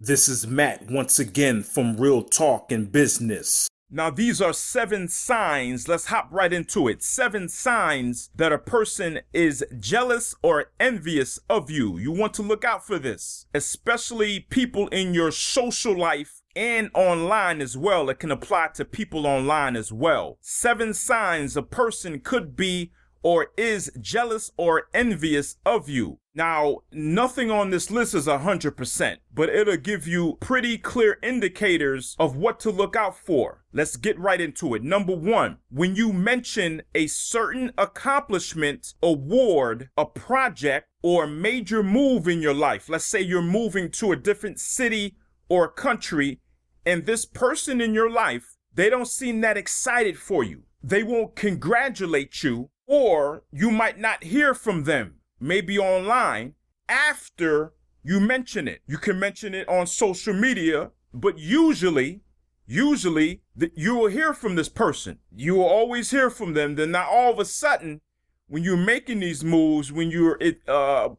This is Matt once again from Real Talk and Business. Now, these are 7 signs. Let's hop right into it. 7 signs that a person is jealous or envious of you. You want to look out for this, especially people in your social life and online as well. It can apply to people online as well. 7 signs a person could be or is jealous or envious of you. Now, nothing on this list is 100%, but it'll give you pretty clear indicators of what to look out for. Let's get right into it. Number 1, when you mention a certain accomplishment, award, a project, or major move in your life. Let's say you're moving to a different city or country, and this person in your life, they don't seem that excited for you. They won't congratulate you, or you might not hear from them, maybe online, after you mention it. You can mention it on social media, but usually you will hear from this person. You will always hear from them. Then now all of a sudden, when you're making these moves, when you're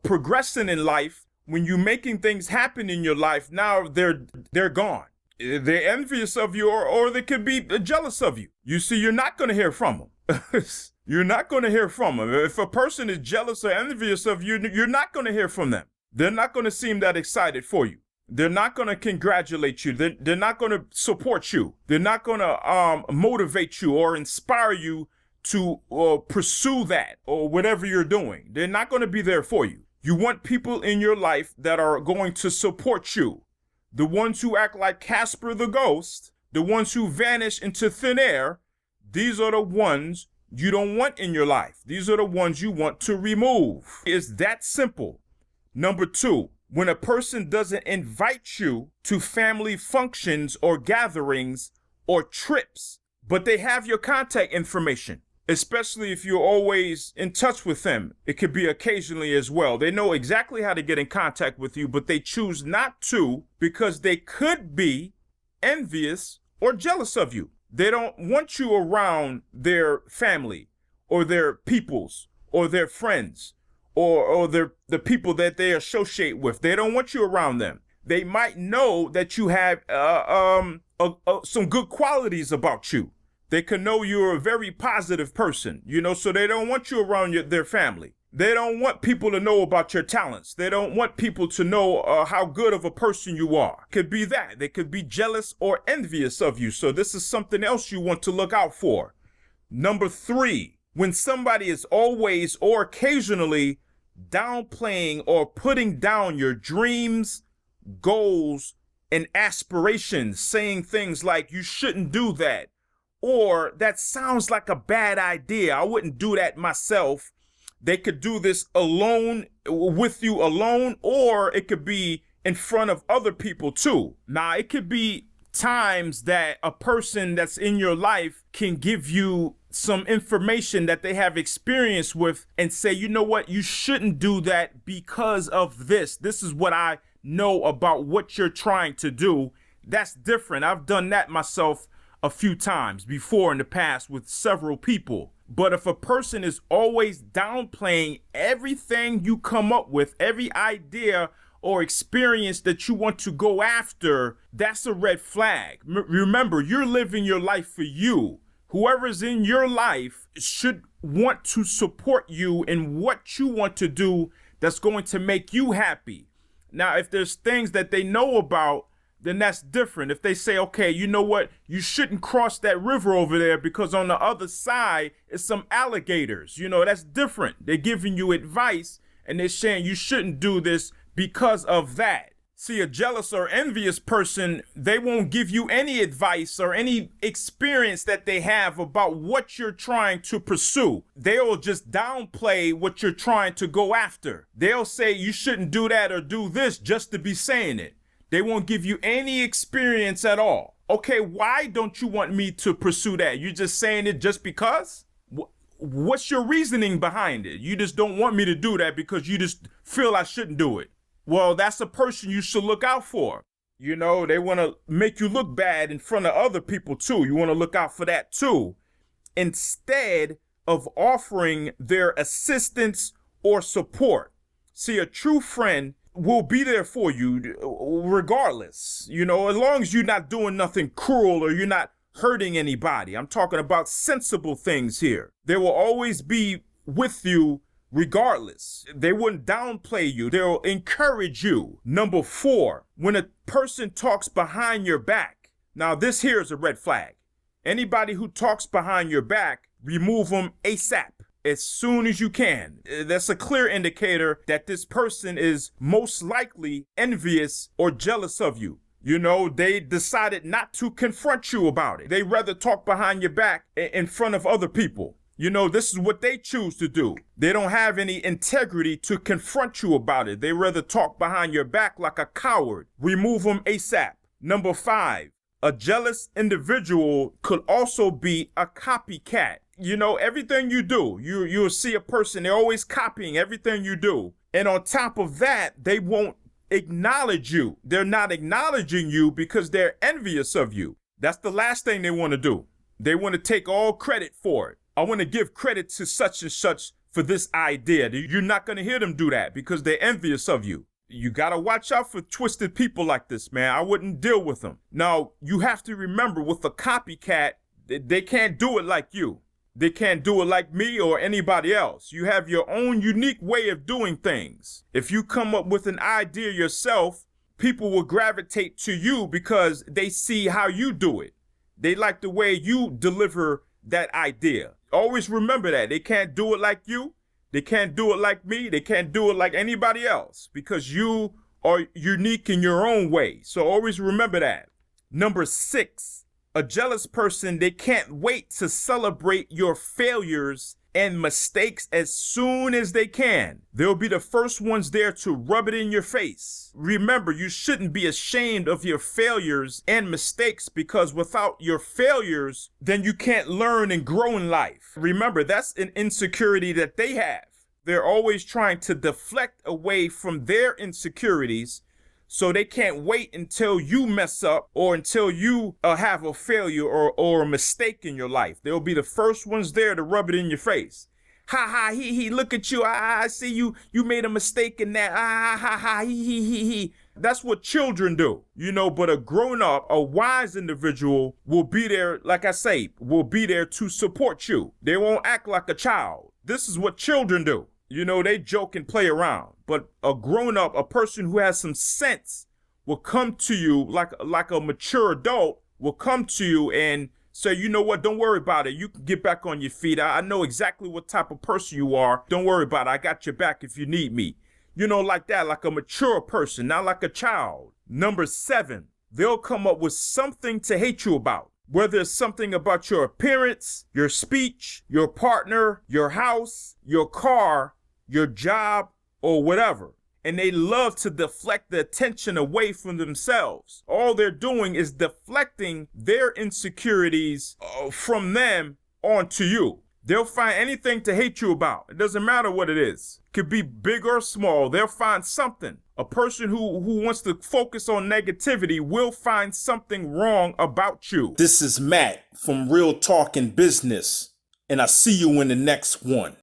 progressing in life, when you're making things happen in your life, now they're gone. They're envious of you, or they could be jealous of you. You see, you're not going to hear from them. You're not going to hear from them. If a person is jealous or envious of you, you're not going to hear from them. They're not going to seem that excited for you. They're not going to congratulate you. They're not going to support you. They're not going to motivate you or inspire you to pursue that or whatever you're doing. They're not going to be there for you. You want people in your life that are going to support you. The ones who act like Casper the Ghost, the ones who vanish into thin air, these are the ones you don't want in your life. These are the ones you want to remove. It's that simple. Number 2, when a person doesn't invite you to family functions or gatherings or trips, but they have your contact information, especially if you're always in touch with them. It could be occasionally as well. They know exactly how to get in contact with you, but they choose not to because they could be envious or jealous of you. They don't want you around their family or their peoples or their friends or the people that they associate with. They don't want you around them. They might know that you have some good qualities about you. They can know you're a very positive person, so they don't want you around their family. They don't want people to know about your talents. They don't want people to know how good of a person you are. Could be that. They could be jealous or envious of you. So this is something else you want to look out for. Number 3, when somebody is always or occasionally downplaying or putting down your dreams, goals, and aspirations, saying things like you shouldn't do that, or that sounds like a bad idea. I wouldn't do that myself. They could do this alone, with you alone, or it could be in front of other people too. Now, it could be times that a person that's in your life can give you some information that they have experience with and say, you know what, you shouldn't do that because of this. This is what I know about what you're trying to do. That's different. I've done that myself a few times before in the past with several people. But if a person is always downplaying everything you come up with, every idea or experience that you want to go after, that's a red flag. Remember, you're living your life for you. Whoever's in your life should want to support you in what you want to do that's going to make you happy. Now, if there's things that they know about, then that's different. If they say, okay, you know what, you shouldn't cross that river over there because on the other side is some alligators. That's different. They're giving you advice and they're saying you shouldn't do this because of that. See, a jealous or envious person, they won't give you any advice or any experience that they have about what you're trying to pursue. They'll just downplay what you're trying to go after. They'll say you shouldn't do that or do this just to be saying it. They won't give you any experience at all. Okay, why don't you want me to pursue that? You're just saying it just because? What's your reasoning behind it? You just don't want me to do that because you just feel I shouldn't do it. Well, that's a person you should look out for. They want to make you look bad in front of other people too. You want to look out for that too. Instead of offering their assistance or support. See, a true friend will be there for you regardless. You know, as long as you're not doing nothing cruel or you're not hurting anybody. I'm talking about sensible things here. They will always be with you regardless. They wouldn't downplay you. They'll encourage you. Number 4, when a person talks behind your back. Now, this here is a red flag. Anybody who talks behind your back, remove them ASAP. As soon as you can. That's a clear indicator that this person is most likely envious or jealous of you. You know, they decided not to confront you about it. They rather talk behind your back in front of other people. You know, this is what they choose to do. They don't have any integrity to confront you about it. They rather talk behind your back like a coward. Remove them ASAP. Number 5, a jealous individual could also be a copycat. You know, everything you do, you'll see a person, they're always copying everything you do. And on top of that, they won't acknowledge you. They're not acknowledging you because they're envious of you. That's the last thing they want to do. They want to take all credit for it. I want to give credit to such and such for this idea. You're not going to hear them do that because they're envious of you. You got to watch out for twisted people like this, man. I wouldn't deal with them. Now, you have to remember with a copycat, they can't do it like you. They can't do it like me or anybody else. You have your own unique way of doing things. If you come up with an idea yourself, people will gravitate to you because they see how you do it. They like the way you deliver that idea. Always remember that. They can't do it like you. They can't do it like me. They can't do it like anybody else because you are unique in your own way. So always remember that. Number 6. A jealous person, they can't wait to celebrate your failures and mistakes as soon as they can. They'll be the first ones there to rub it in your face. Remember, you shouldn't be ashamed of your failures and mistakes because without your failures, then you can't learn and grow in life. Remember, that's an insecurity that they have. They're always trying to deflect away from their insecurities. So they can't wait until you mess up or until you have a failure or a mistake in your life. They'll be the first ones there to rub it in your face. Ha ha, he, look at you. I see you made a mistake in that. Ah, ha ha, he. That's what children do, you know, but a grown up, a wise individual will be there, like I say, will be there to support you. They won't act like a child. This is what children do. You know, they joke and play around, but a grown up, a person who has some sense will come to you like a mature adult will come to you and say, you know what, don't worry about it. You can get back on your feet. I know exactly what type of person you are. Don't worry about it. I got your back if you need me. You know, like that, like a mature person, not like a child. Number 7, they'll come up with something to hate you about. Whether it's something about your appearance, your speech, your partner, your house, your car, your job, or whatever. And they love to deflect the attention away from themselves. All they're doing is deflecting their insecurities from them onto you. They'll find anything to hate you about. It doesn't matter what it is. It could be big or small. They'll find something. A person who wants to focus on negativity will find something wrong about you. This is Matt from Real Talk in Business, and I see you in the next one.